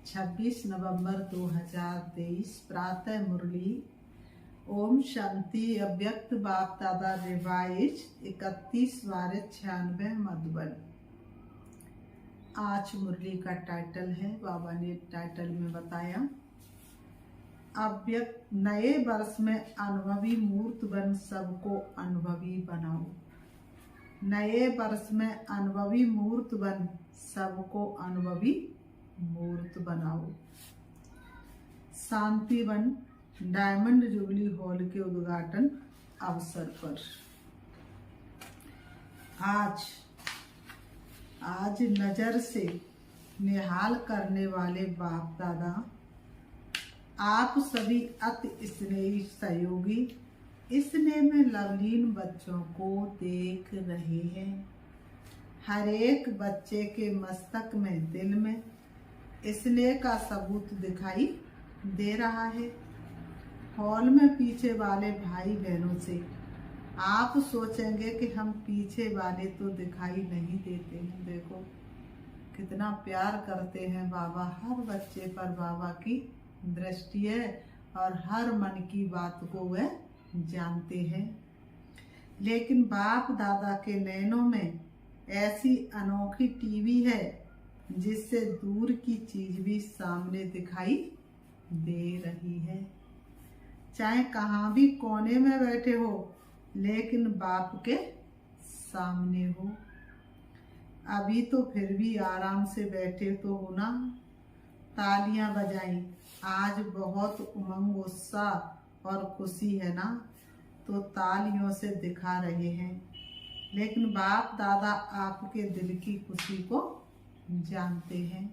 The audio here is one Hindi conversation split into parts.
26 नवंबर 2023 प्रातः मुरली। ओम शांति। अव्यक्त बाप दादा रिवाइज 31/96 मधुबन। आज मुरली का टाइटल है, बाबा ने टाइटल में बताया, अव्यक्त नए वर्ष में अनुभवी मूर्त बन सबको अनुभवी बनाओ। नए वर्ष में अनुभवी मूर्त बन सबको अनुभवी मूर्त बनाओ। शांतिवन डायमंड जुबली हॉल के उद्घाटन अवसर पर आज नजर से निहाल करने वाले बाप दादा आप सभी अति स्नेही सहयोगी स्नेह में लवलीन बच्चों को देख रहे हैं। हर एक बच्चे के मस्तक में दिल में स्नेह का सबूत दिखाई दे रहा है। हॉल में पीछे वाले भाई बहनों से आप सोचेंगे कि हम पीछे वाले तो दिखाई नहीं देते हैं। देखो कितना प्यार करते हैं बाबा। हर बच्चे पर बाबा की दृष्टि है और हर मन की बात को वह जानते हैं। लेकिन बाप दादा के नैनों में ऐसी अनोखी टीवी है जिससे दूर की चीज भी सामने दिखाई दे रही है। चाहे कहाँ भी कोने में बैठे हो लेकिन बाप के सामने हो। अभी तो फिर भी आराम से बैठे तो हो ना। तालियां बजाई। आज बहुत उमंग उत्साह और खुशी है ना, तो तालियों से दिखा रहे हैं। लेकिन बाप दादा आपके दिल की खुशी को जानते हैं।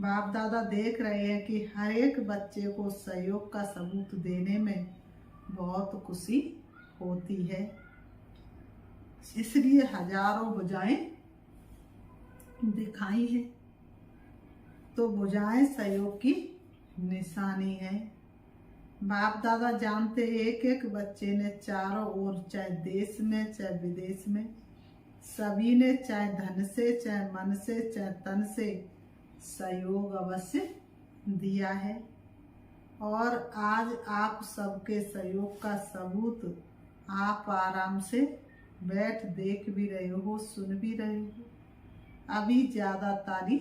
बाप दादा देख रहे हैं कि हर एक बच्चे को सहयोग का सबूत देने में बहुत खुशी होती है। इसलिए हजारों भुजाएं दिखाई है, तो भुजाएं सहयोग की निशानी है। बाप दादा जानते एक एक बच्चे ने चारों ओर, चाहे देश में चाहे विदेश में, सभी ने चाहे धन से चाहे मन से चाहे तन से सहयोग अवश्य दिया है। और आज आप सबके सहयोग का सबूत आप आराम से बैठ देख भी रहे हो, सुन भी रहे हो। अभी ज्यादा ताली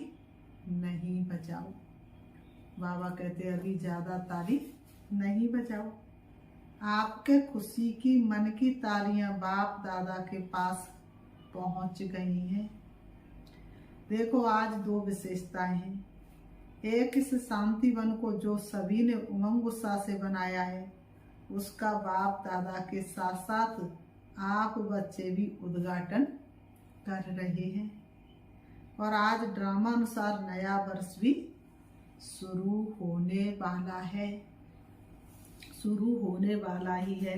नहीं बजाओ। बाबा कहते अभी ज्यादा ताली नहीं बजाओ। आपके खुशी की मन की तालियां बाप दादा के पास पहुंच गई हैं। देखो आज दो विशेषताएं हैं। एक, इस शांति वन को जो सभी ने उमंग उत्साह से बनाया है उसका बाप दादा के साथ साथ आप बच्चे भी उद्घाटन कर रहे हैं। और आज ड्रामा अनुसार नया वर्ष भी शुरू होने वाला ही है।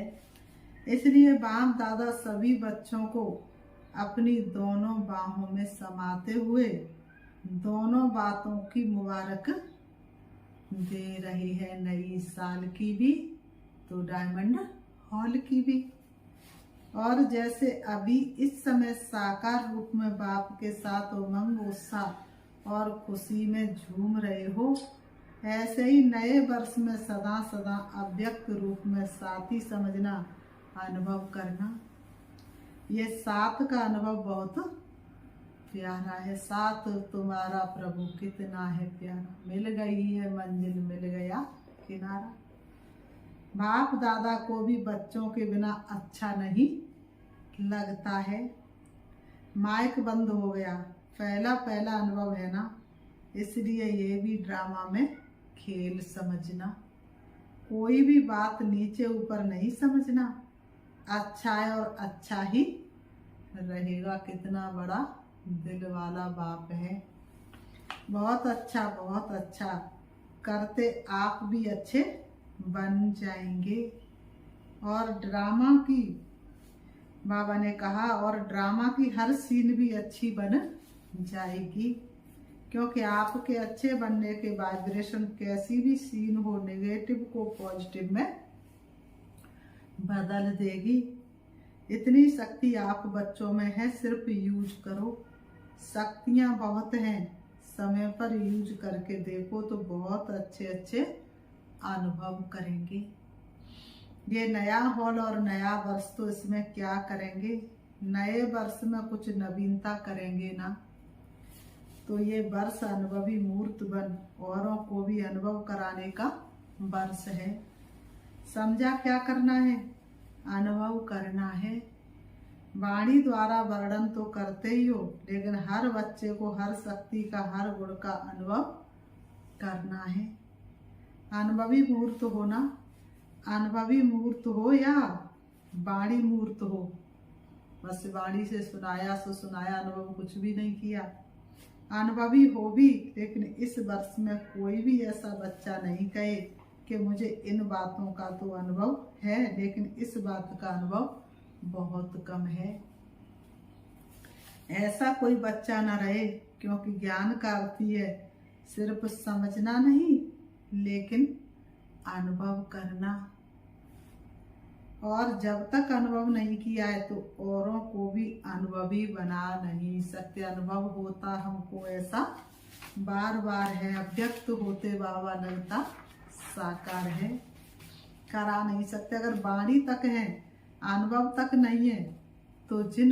इसलिए बाप दादा सभी बच्चों को अपनी दोनों बाहों में समाते हुए दोनों बातों की मुबारक दे रहे हैं। नई साल की भी तो डायमंड हॉल की भी। और जैसे अभी इस समय साकार रूप में बाप के साथ उमंग उत्साह और खुशी में झूम रहे हो, ऐसे ही नए वर्ष में सदा सदा अव्यक्त रूप में साथी समझना, अनुभव करना। ये साथ का अनुभव बहुत प्यारा है। साथ तुम्हारा प्रभु कितना है प्यारा। मिल गई है मंजिल, मिल गया किनारा। बाप दादा को भी बच्चों के बिना अच्छा नहीं लगता है। माइक बंद हो गया, पहला अनुभव है ना, इसलिए ये भी ड्रामा में खेल समझना। कोई भी बात नीचे ऊपर नहीं समझना। अच्छा है और अच्छा ही रहेगा। कितना बड़ा दिल वाला बाप है। बहुत अच्छा करते आप भी अच्छे बन जाएंगे। और ड्रामा की, बाबा ने कहा, और ड्रामा की हर सीन भी अच्छी बन जाएगी। क्योंकि आपके अच्छे बनने के वाइब्रेशन कैसी भी सीन हो नेगेटिव को पॉजिटिव में बदल देगी। इतनी शक्ति आप बच्चों में है, सिर्फ यूज करो। शक्तियां बहुत हैं, समय पर यूज करके देखो तो बहुत अच्छे अच्छे अनुभव करेंगे। ये नया हॉल और नया वर्ष तो इसमें क्या करेंगे, नए वर्ष में कुछ नवीनता करेंगे ना। तो ये वर्ष अनुभवी मूर्त बन औरों को भी अनुभव कराने का वर्ष है। समझा क्या करना है, अनुभव करना है। वाणी द्वारा वर्णन तो करते ही हो, लेकिन हर बच्चे को हर शक्ति का, हर गुण का अनुभव करना है। अनुभवी मूर्त हो ना, अनुभवी मूर्त हो या वाणी मूर्त हो, बस वाणी से सुनाया सो सुनाया, अनुभव कुछ भी नहीं किया। अनुभवी हो भी, लेकिन इस वर्ष में कोई भी ऐसा बच्चा नहीं कहे कि मुझे इन बातों का तो अनुभव है लेकिन इस बात का अनुभव बहुत कम है। ऐसा कोई बच्चा न रहे, क्योंकि ज्ञान का अर्थ ही है सिर्फ समझना नहीं लेकिन अनुभव करना। और जब तक अनुभव नहीं किया है तो औरों को भी अनुभवी बना नहीं सकते। अनुभव होता हमको ऐसा बार बार है, अव्यक्त होते बाबा लगता साकार है, करा नहीं सकते। अगर वाणी तक है, अनुभव तक नहीं है, तो जिन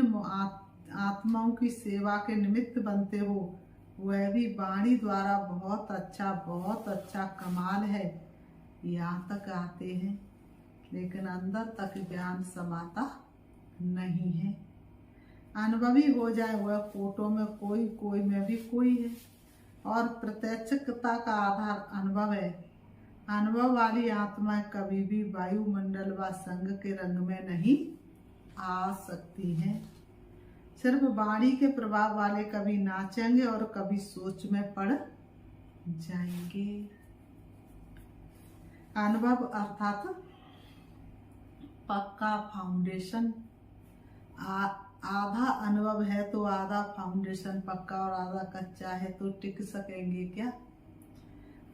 आत्माओं की सेवा के निमित्त बनते हो वह भी वाणी द्वारा बहुत अच्छा कमाल है, यहाँ तक आते हैं, लेकिन अंदर तक ज्ञान समाता नहीं है। अनुभवी हो जाए वह कोटों में कोई, कोई में भी कोई है। और प्रत्यक्षता का आधार अनुभव है। अनुभव वाली आत्माएं कभी भी वायुमंडल व संग के रंग में नहीं आ सकती हैं। सिर्फ वाणी के प्रभाव वाले कभी नाचेंगे और कभी सोच में पड़ जाएंगे। अनुभव अर्थात पक्का फाउंडेशन। आधा अनुभव है तो आधा फाउंडेशन पक्का और आधा कच्चा है तो टिक सकेंगे क्या?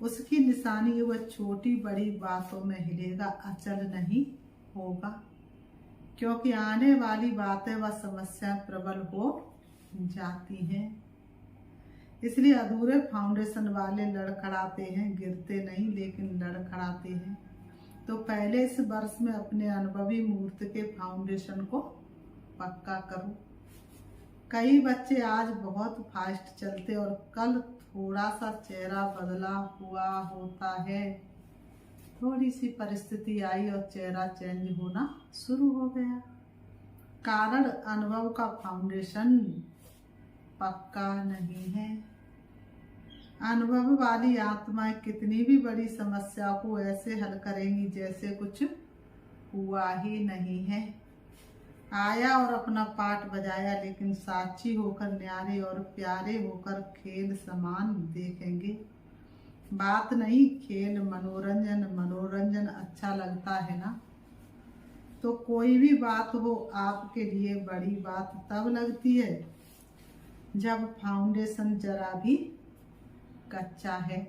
उसकी निशानी वह छोटी बड़ी बातों में हिलेगा, अचल नहीं होगा, क्योंकि आने वाली बातें व समस्याएं प्रबल हो जाती हैं। इसलिए अधूरे फाउंडेशन वाले लड़खड़ाते हैं, गिरते नहीं लेकिन लड़खड़ाते हैं। तो पहले इस वर्ष में अपने अनुभवी मूर्त के फाउंडेशन को पक्का करो। कई बच्चे आज बहुत फास्ट चलते और कल थोड़ा सा चेहरा बदला हुआ होता है। थोड़ी सी परिस्थिति आई और चेहरा चेंज होना शुरू हो गया। कारण अनुभव का फाउंडेशन पक्का नहीं है। अनुभव वाली आत्माएं कितनी भी बड़ी समस्या को ऐसे हल करेंगी जैसे कुछ हुआ ही नहीं है। आया और अपना पाठ बजाया, लेकिन साक्षी होकर न्यारे और प्यारे होकर खेल समान देखेंगे। बात नहीं, खेल मनोरंजन, मनोरंजन अच्छा लगता है ना। तो कोई भी बात हो आपके लिए बड़ी बात तब लगती है जब फाउंडेशन जरा भी कच्चा है।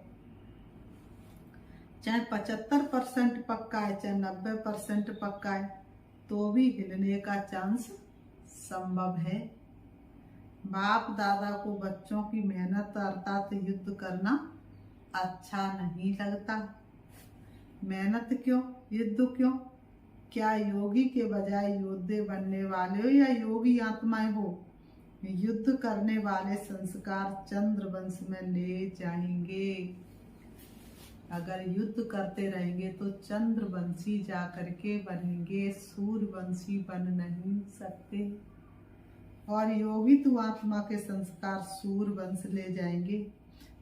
चाहे 75% पक्का है, चाहे 90% पक्का है, तो भी हिलने का चांस संभव है। बाप दादा को बच्चों की मेहनत अर्थात युद्ध करना अच्छा नहीं लगता। मेहनत क्यों, युद्ध क्यों? क्या योगी के बजाय योद्धे बनने वाले हो या योगी आत्माएं हो? युद्ध करने वाले संस्कार चंद्रवंश में ले जाएंगे। अगर युद्ध करते रहेंगे तो चंद्रवंशी जाकर के बनेंगे, सूर्यवंशी बन नहीं सकते। और योगी तो आत्मा के संस्कार सूर्यवंश ले जाएंगे।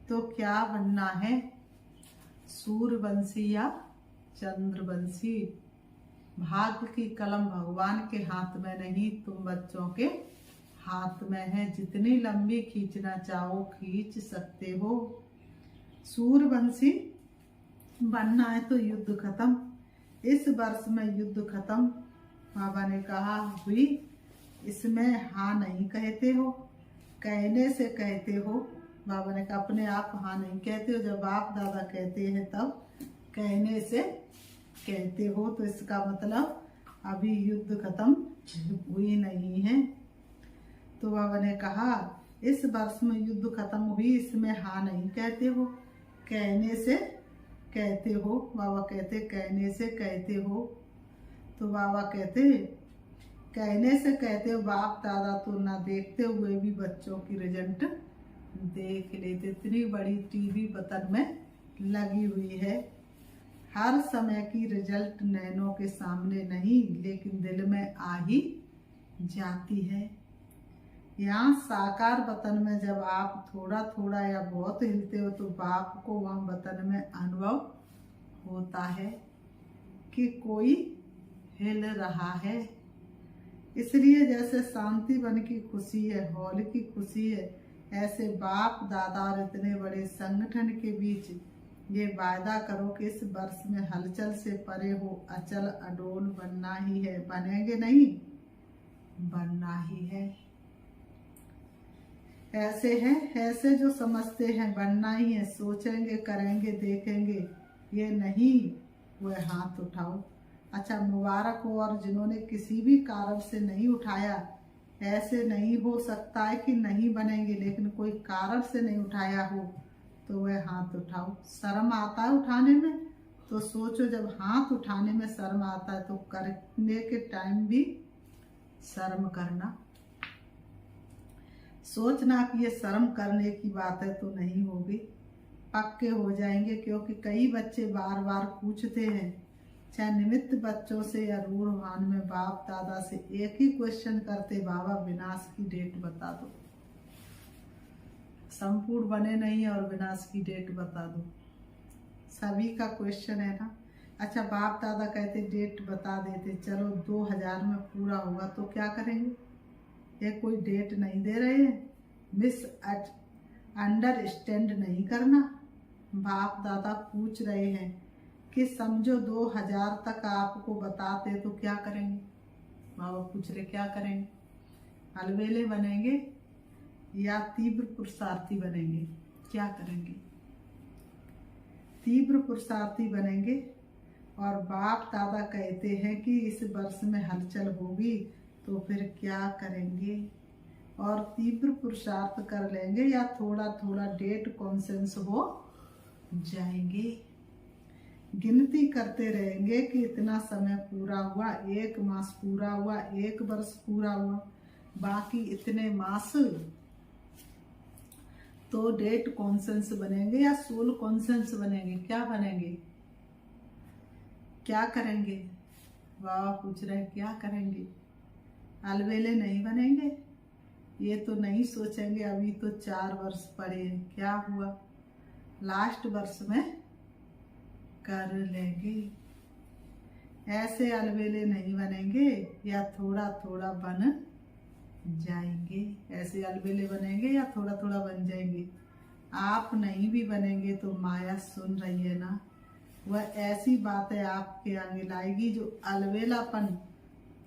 तो क्या बनना है, सूर्यवंशी या चंद्रवंशी? भाग्य की कलम भगवान के हाथ में नहीं, तुम बच्चों के हाथ में है। जितनी लंबी खींचना चाहो खींच सकते हो। सूर्यवंशी बनना है तो युद्ध खत्म। इस वर्ष में युद्ध खत्म, बाबा ने कहा हुई। इसमें हाँ नहीं कहते हो, कहने से कहते हो। बाबा ने कहा अपने आप हाँ नहीं कहते हो, जब बाप दादा कहते हैं तब कहने से कहते हो। तो इसका मतलब अभी युद्ध खत्म हुई नहीं है। तो बाबा ने कहा इस वर्ष में युद्ध खत्म हुई, इसमें हाँ नहीं कहते हो, कहने से कहते हो। बाबा कहते कहने से कहते हो, तो बाबा कहते कहने से कहते हो। बाप दादा तो ना देखते हुए भी बच्चों की रिजल्ट देख लेते। इतनी बड़ी टीवी वतन में लगी हुई है। हर समय की रिजल्ट नैनों के सामने नहीं, लेकिन दिल में आ ही जाती है। यहाँ साकार वतन में जब आप थोड़ा थोड़ा या बहुत हिलते हो, तो बाप को वहाँ वतन में अनुभव होता है कि कोई हिल रहा है। इसलिए जैसे शांति वन की खुशी है, हॉल की खुशी है, ऐसे बाप दादा और इतने बड़े संगठन के बीच ये वायदा करो कि इस वर्ष में हलचल से परे हो, अचल अडोल बनना ही है। बनेंगे नहीं, बनना ही है। ऐसे हैं, ऐसे जो समझते हैं बनना ही है, सोचेंगे करेंगे देखेंगे, ये नहीं वह हाथ उठाओ। अच्छा, मुबारक हो। और जिन्होंने किसी भी कारण से नहीं उठाया, ऐसे नहीं हो सकता है कि नहीं बनेंगे, लेकिन कोई कारण से नहीं उठाया हो तो वह हाथ उठाओ। शर्म आता है उठाने में, तो सोचो जब हाथ उठाने में शर्म आता है तो करने के टाइम भी शर्म करना। सोचना कि ये शर्म करने की बात है तो नहीं होगी, पक्के हो जाएंगे। क्योंकि कई बच्चे बार बार पूछते हैं, चाहे निमित्त बच्चों से या रूढ़वान में बाप दादा से एक ही क्वेश्चन करते, बाबा विनाश की डेट बता दो। संपूर्ण बने नहीं और विनाश की डेट बता दो, सभी का क्वेश्चन है ना। अच्छा, बाप दादा कहते डेट बता देते, चलो 2000 में पूरा होगा तो क्या करेंगे? ये कोई डेट नहीं दे रहे हैं, मिस अंडरस्टैंड नहीं करना। बाप दादा पूछ रहे हैं कि समझो 2000 तक आपको बताते तो क्या करेंगे? बाबा पूछ रहे क्या करेंगे? अलबेले बनेंगे या तीव्र पुरुषार्थी बनेंगे? क्या करेंगे? तीव्र पुरुषार्थी बनेंगे। और बाप दादा कहते हैं कि इस वर्ष में हलचल होगी तो फिर क्या करेंगे? और तीव्र पुरुषार्थ कर लेंगे या थोड़ा थोड़ा डेट कॉन्सेंस हो जाएंगे। गिनती करते रहेंगे कि इतना समय पूरा हुआ, 1 मास पूरा हुआ, 1 वर्ष पूरा हुआ, बाकी इतने मास, तो डेट कॉन्सेंस बनेंगे या सोल कॉन्सेंस बनेंगे? क्या बनेंगे? क्या करेंगे? बाबा पूछ रहे हैं क्या करेंगे? अलबेले नहीं बनेंगे, ये तो नहीं सोचेंगे अभी तो 4 वर्ष पड़े हैं, क्या हुआ, लास्ट वर्ष में कर लेंगे। ऐसे अलबेले नहीं बनेंगे या थोड़ा थोड़ा बन जाएंगे। ऐसे अलबेले बनेंगे या थोड़ा थोड़ा बन जाएंगे। आप नहीं भी बनेंगे तो माया सुन रही है ना, वह ऐसी बातें आपके आगे लाएगी जो अलबेलापन,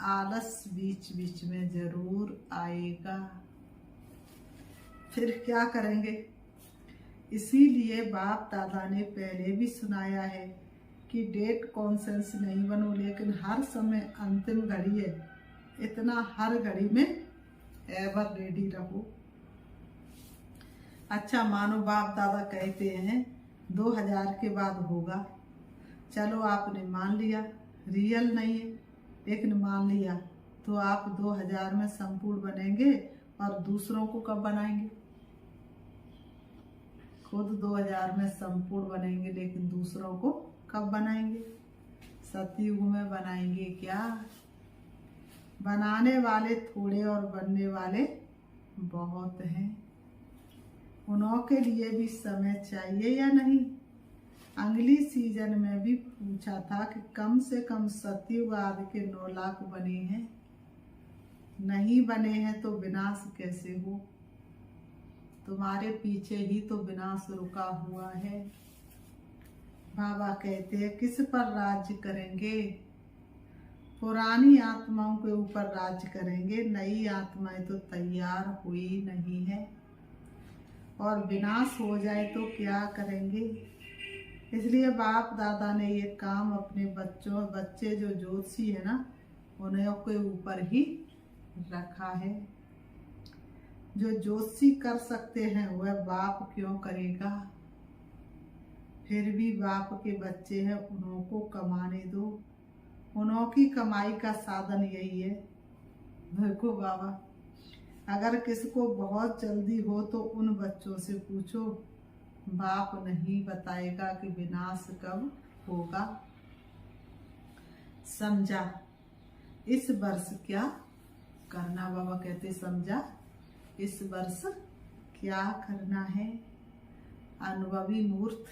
आलस बीच बीच में जरूर आएगा। फिर क्या करेंगे? इसीलिए बाप दादा ने पहले भी सुनाया है कि डेट कॉन्सेंस नहीं बनो, लेकिन हर समय अंतिम घड़ी है, इतना हर घड़ी में एवर रेडी रहो। अच्छा, मानो बाप दादा कहते हैं 2000 के बाद होगा, चलो आपने मान लिया, रियल नहीं है लेकिन मान लिया, तो आप 2000 में संपूर्ण बनेंगे और दूसरों को कब बनाएंगे? खुद 2000 में संपूर्ण बनेंगे लेकिन दूसरों को कब बनाएंगे? सतयुग में बनाएंगे क्या? बनाने वाले थोड़े और बनने वाले बहुत हैं। उन्हों के लिए भी समय चाहिए या नहीं? अगली सीजन में भी पूछा था कि कम से कम सतयुग आदि के 9 लाख बने हैं, नहीं बने हैं तो विनाश कैसे हो? तुम्हारे पीछे ही तो विनाश रुका हुआ है। बाबा कहते हैं किस पर राज्य करेंगे? पुरानी आत्माओं के ऊपर राज्य करेंगे, नई आत्माएं तो तैयार हुई नहीं है। और विनाश हो जाए तो क्या करेंगे? इसलिए बाप दादा ने ये काम अपने बच्चे जो ज्योतिषी है ना, उन्हें के ऊपर ही रखा है। जो ज्योतिषी कर सकते हैं वह बाप क्यों करेगा। फिर भी बाप के बच्चे हैं, उन्हों को कमाने दो, उन्हों की कमाई का साधन यही है। देखो बाबा, अगर किसको बहुत जल्दी हो तो उन बच्चों से पूछो, बाप नहीं बताएगा कि विनाश कब होगा। समझा? इस वर्ष क्या करना, बाबा कहते समझा इस वर्ष क्या करना है। अनुभवी मूर्त,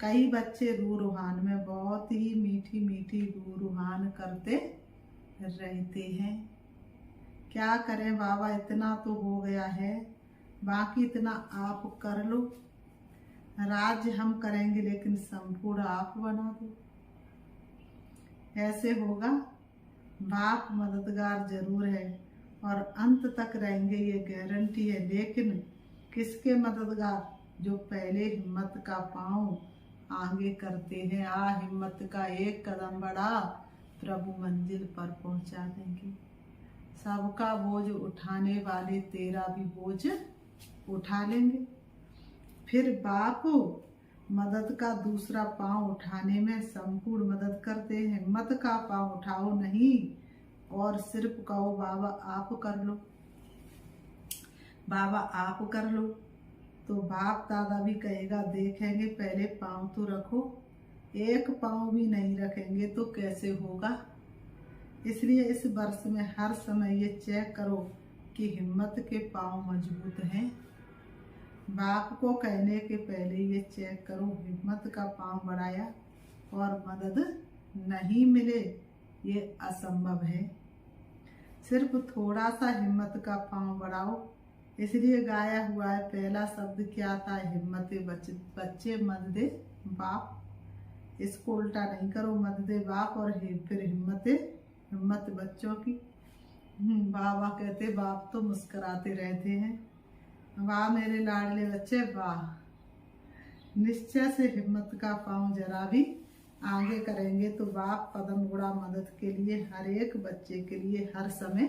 कई बच्चे रूहान में बहुत ही मीठी मीठी रूहान करते रहते हैं। क्या करें बाबा, इतना तो हो गया है, बाकी इतना आप कर लो। राज्य हम करेंगे लेकिन संपूर्ण आप बना दो, ऐसे होगा। बाप मददगार जरूर है और अंत तक रहेंगे, ये गारंटी है। लेकिन किसके मददगार? जो पहले हिम्मत का पांव आगे करते हैं। हिम्मत का एक कदम बढ़ा, प्रभु मंजिल पर पहुंचा देंगे। सबका बोझ उठाने वाले तेरा भी बोझ उठा लेंगे। फिर बाप मदद का दूसरा पांव उठाने में संपूर्ण मदद करते हैं। हिम्मत का पांव उठाओ नहीं और सिर्फ कहो बाबा आप कर लो, बाबा आप कर लो, तो बाप दादा भी कहेगा देखेंगे, पहले पांव तो रखो। एक पांव भी नहीं रखेंगे तो कैसे होगा। इसलिए इस वर्ष में हर समय ये चेक करो कि हिम्मत के पांव मजबूत हैं। बाप को कहने के पहले ये चेक करो, हिम्मत का पांव बढ़ाया और मदद नहीं मिले, ये असंभव है। सिर्फ थोड़ा सा हिम्मत का पांव बढ़ाओ। इसलिए गाया हुआ है, पहला शब्द क्या था? हिम्मत बच्चे मत दे बाप। इसको उल्टा नहीं करो, मत दे बाप और फिर हिम्मत बच्चों की। बाबा कहते बाप तो मुस्कुराते रहते हैं, वाह मेरे लाडले बच्चे वाह। निश्चय से हिम्मत का पांव जरा भी आगे करेंगे तो बाप पदम गुड़ा मदद के लिए हर एक बच्चे के लिए हर समय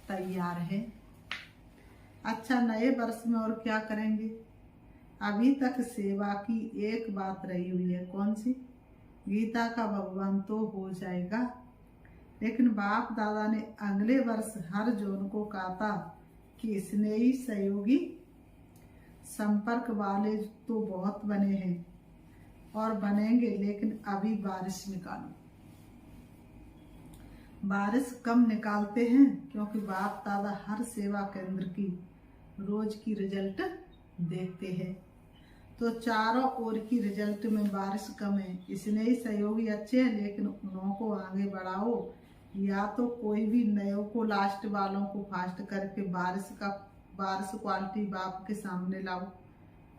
तैयार है। अच्छा, नए वर्ष में और क्या करेंगे? अभी तक सेवा की एक बात रही हुई है, कौन सी? गीता का भगवान तो हो जाएगा, लेकिन बाप दादा ने अगले वर्ष हर जून को कहा था कि स्नेही सहयोगी संपर्क वाले तो बहुत बने हैं और बनेंगे, लेकिन अभी बारिश निकालो। बारिश कम निकालते हैं क्योंकि बाप दादा हर सेवा केंद्र की रोज की रिजल्ट देखते हैं, तो चारों ओर की रिजल्ट में बारिश कम है। स्नेही सहयोगी अच्छे हैं, लेकिन उन्हों को आगे बढ़ाओ, या तो कोई भी नयों को लास्ट वालों को फास्ट करके बारिश क्वालिटी बाप के सामने लाओ।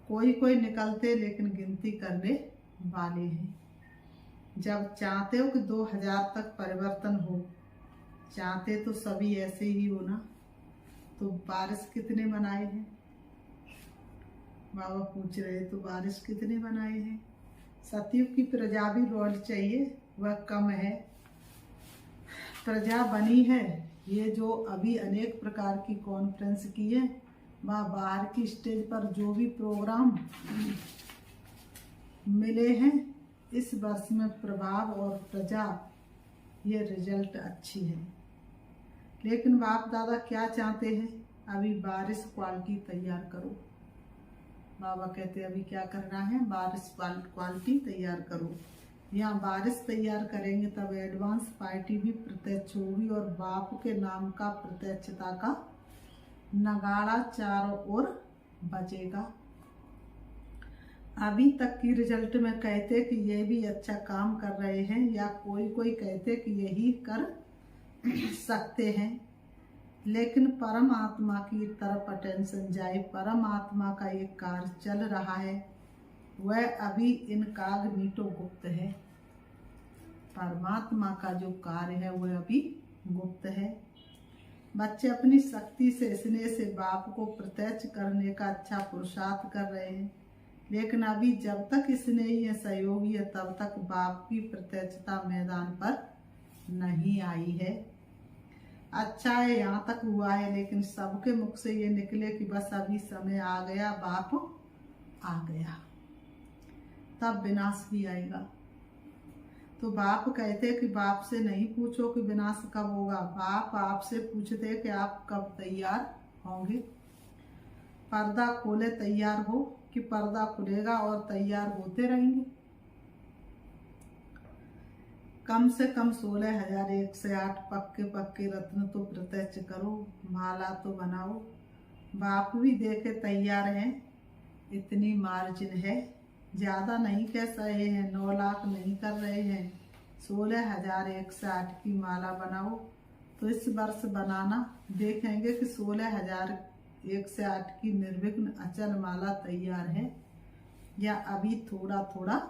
कोई निकलते लेकिन गिनती करने वाले हैं। जब चाहते हो कि 2000 तक परिवर्तन हो, चाहते तो सभी ऐसे ही हो ना, तो बारिश कितने बनाए हैं? बाबा पूछ रहे, तो बारिश कितने बनाए हैं? सतयुग की प्रजा भी रोल चाहिए, वह कम है। प्रजा बनी है, ये जो अभी अनेक प्रकार की कॉन्फ्रेंस की है, वह बाहर की स्टेज पर जो भी प्रोग्राम मिले हैं, इस वर्ष में प्रभाव और प्रजा ये रिजल्ट अच्छी है। लेकिन बाप दादा क्या चाहते हैं? अभी बारिश क्वालिटी तैयार करो। बाबा कहते अभी क्या करना है? बारिश क्वालिटी तैयार करो। यहाँ बारिश तैयार करेंगे तब एडवांस पार्टी भी प्रत्यक्ष होगी और बाप के नाम का प्रत्यक्षता का नगाड़ा चारों ओर बजेगा। अभी तक की रिजल्ट में कहते कि ये भी अच्छा काम कर रहे हैं, या कोई कहते कि यही कर सकते हैं, लेकिन परमात्मा की तरफ अटेंशन जाए। परमात्मा का ये कार्य चल रहा है, वह अभी इनकॉग्निटो गुप्त है। परमात्मा का जो कार्य है वह अभी गुप्त है। बच्चे अपनी शक्ति से स्नेह से बाप को प्रत्यक्ष करने का अच्छा पुरुषार्थ कर रहे हैं, लेकिन अभी जब तक स्नेही है, सहयोगी है, तब तक बाप की प्रत्यक्षता मैदान पर नहीं आई है। अच्छा है यहाँ तक हुआ है, लेकिन सबके मुख से ये निकले कि बस अभी समय आ गया, बाप आ गया, तब विनाश भी आएगा। तो बाप कहते कि बाप से नहीं पूछो कि विनाश कब होगा, बाप आपसे पूछते कि आप कब तैयार होंगे। पर्दा खोले तैयार हो कि पर्दा खुलेगा और तैयार होते रहेंगे। कम से कम 16,108 पक्के पक्के रत्न तो प्रत्यक्ष करो, माला तो बनाओ। बाप भी देखे तैयार हैं, इतनी मार्जिन है, ज़्यादा नहीं कह रहे हैं, 9 लाख नहीं कर रहे हैं, 16,108 की माला बनाओ। तो इस वर्ष बनाना, देखेंगे कि 16,108 की निर्विघ्न अचल माला तैयार है या अभी थोड़ा थोड़ा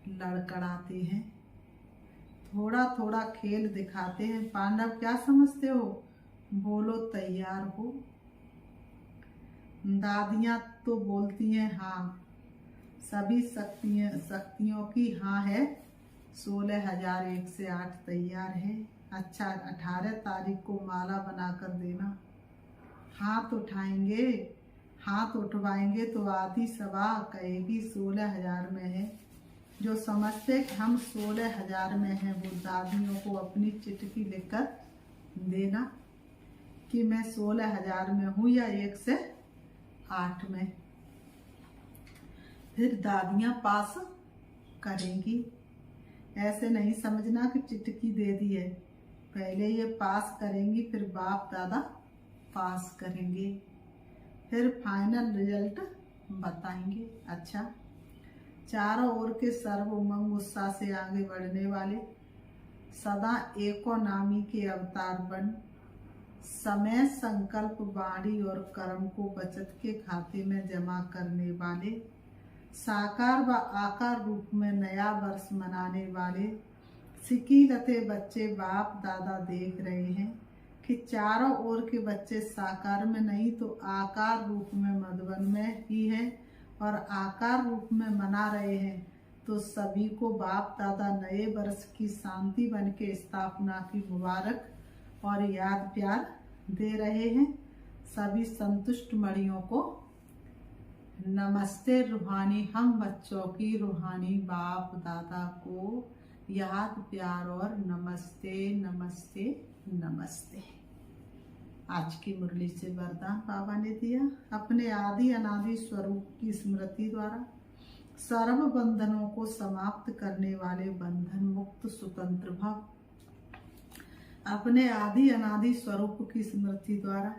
लड़खड़ाते हैं, थोड़ा थोड़ा खेल दिखाते हैं। पांडव क्या समझते हो, बोलो तैयार हो। दादियाँ तो बोलती हैं हाँ, सभी शक्तियों की हाँ है, 16,108 तैयार है। अच्छा, 18 तारीख को माला बनाकर देना। हाथ उठाएंगे, हाथ उठवाएंगे तो आधी सभा कहेगी 16,000 में है। जो समझते कि हम 16,000 में हैं, वो दादियों को अपनी चिट्ठी लिखकर देना कि मैं 16,000 में हूँ या 108 में। फिर दादियाँ पास करेंगी। ऐसे नहीं समझना कि चिट्ठी दे दी है, पहले ये पास करेंगी, फिर बाप दादा पास करेंगे, फिर फाइनल रिजल्ट बताएंगे। अच्छा, चारों ओर के सर्व उमंग उत्साह से आगे बढ़ने वाले, सदा एको नामी के अवतार बन, समय संकल्प वाणी और कर्म को बचत के खाते में जमा करने वाले, साकार व आकार रूप में नया वर्ष मनाने वाले सिकीलते बच्चे बाप दादा देख रहे हैं कि चारों ओर के बच्चे साकार में नहीं तो आकार रूप में मधुबन में ही है और आकार रूप में मना रहे हैं। तो सभी को बाप दादा नए वर्ष की शांति बन के स्थापना की मुबारक और याद प्यार दे रहे हैं। सभी संतुष्ट मणियों को नमस्ते। रूहानी हम बच्चों की रूहानी बाप दादा को याद प्यार और नमस्ते नमस्ते नमस्ते। आज की मुरली से वरदान बाबा ने दिया, अपने आदि अनादि स्वरूप की स्मृति द्वारा सर्व बंधनों को समाप्त करने वाले बंधन मुक्त स्वतंत्र भव। अपने आदि अनादि स्वरूप की स्मृति द्वारा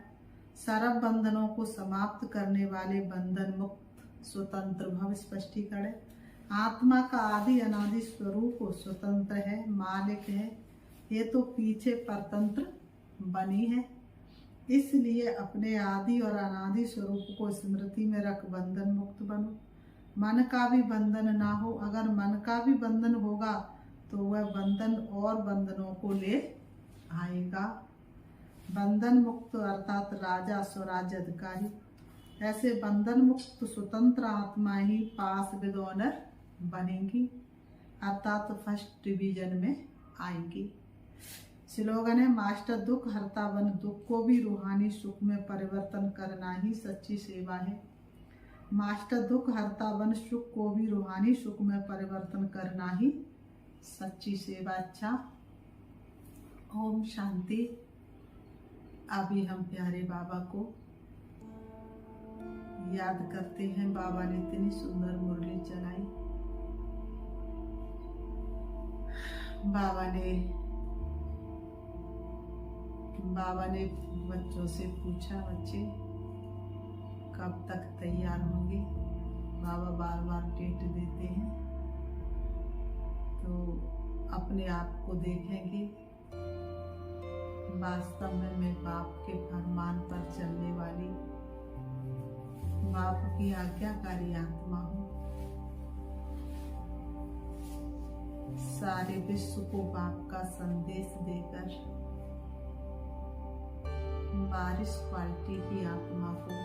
सर्व बंधनों को समाप्त करने वाले बंधन मुक्त स्वतंत्र भव। स्पष्टीकरण, आत्मा का आदि अनादि स्वरूप स्वतंत्र है, मालिक है, ये तो पीछे परतंत्र बनी है। इसलिए अपने आदि और अनादि स्वरूप को स्मृति में रख बंधन मुक्त बनो। मन का भी बंधन ना हो, अगर मन का भी बंधन होगा तो वह बंधन और बंधनों को ले आएगा। बंधन मुक्त अर्थात राजा स्वराज अधिकारी, ऐसे बंधन मुक्त स्वतंत्र आत्मा ही पास विद ऑनर बनेंगी, अर्थात फर्स्ट डिवीजन में आएंगी। स्लोगन है, मास्टर दुख हरता बन, दुख को भी रूहानी सुख में परिवर्तन करना ही सच्ची सेवा है। मास्टर दुख हरता बन, सुख को भी रूहानी सुख में परिवर्तन करना ही सच्ची सेवा। अच्छा, ओम शांति। अभी हम प्यारे बाबा को याद करते हैं। बाबा ने इतनी सुंदर मुरली चलाई। बाबा ने बच्चों से पूछा, बच्चे कब तक तैयार होंगे। बाबा बार बार डेट देते हैं, तो अपने आप को देखेंगे। वास्तव में मैं बाप के फरमान पर चलने वाली, बाप की आज्ञाकारी आत्मा हूँ। सारे विश्व को बाप का संदेश देकर बारिश क्वालिटी की आत्मा को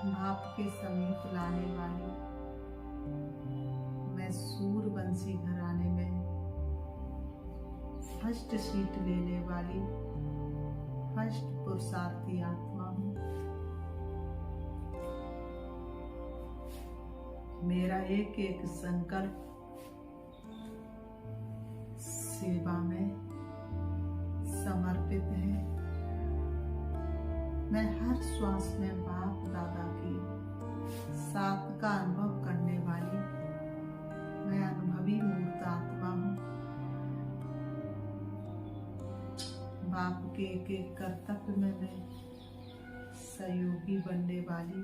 बाप के समीप लाने वाली मैं सूरवंशी घराने में फर्स्ट सीट लेने वाली फर्स्ट पुरुषार्थी आत्मा हूँ। मेरा एक एक संकल्प सेवा में समर्पित है। मैं हर श्वास में बाप दादा की साथ का अनुभव करने वाली मैं अनुभवी मूर्त आत्मा हूँ। बाप के एक एक कर्तव्य में मैं सहयोगी बनने वाली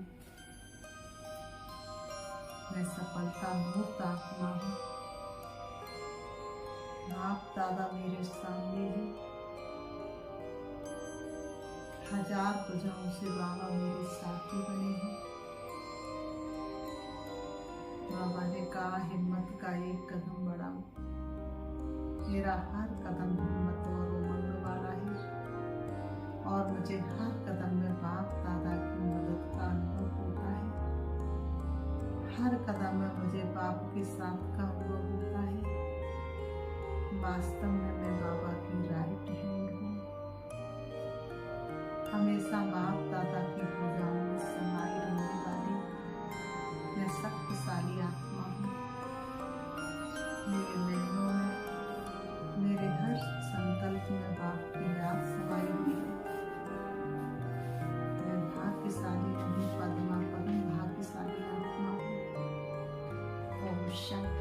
मैं सफलता मूर्त आत्मा हूँ। बाप दादा मेरे सामने है, हजार भुजाओं से बाबा मेरे साथी बने हैं। बाबा ने कहा हिम्मत का एक कदम बढ़ाओ। मेरा हर कदम हिम्मत और उमंग वाला है और मुझे हर कदम में बाप दादा की मदद का अनुभव होता है। हर कदम में मुझे बाप के साथ का अनुभव होता है। वास्तव में मैं बाबा की राइट हैंड हूँ। हमेशा बाप दादा की भुजाओं में समाई रहने वाली मैं शक्तिशाली आत्मा हूँ। मेरे नैनों में मेरे हर संकल्प में बाप की याद समाई हुई है। मैं भाग्यशाली नहीं, पद्मा परम भाग्यशाली आत्मा हूँ। ओम शांति।